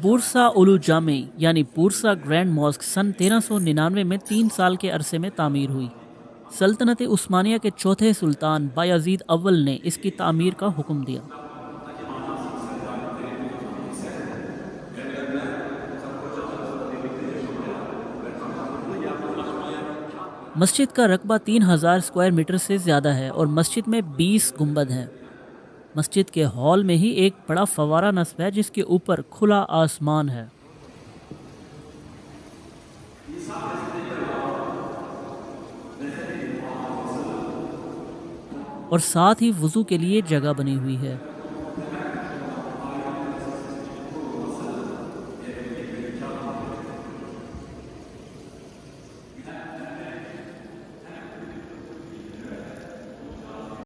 بورسا اولو جامع یعنی بورسا grand mask سن 1399 میں 3 سال کے عرصے میں تعمیر ہوئی۔ سلطنت عثمانیہ کے چوتھے سلطان بایزید اول نے اس کی تعمیر کا حکم دیا۔ مسجد کا رقبہ 3000 اسکوائر میٹر سے زیادہ ہے اور مسجد میں 20 گنبد ہیں۔ مسجد کے ہال میں ہی ایک بڑا فوارہ نصب ہے جس کے اوپر کھلا آسمان ہے۔ اور ساتھ ہی وضو کے لیے جگہ بنی ہوئی ہے۔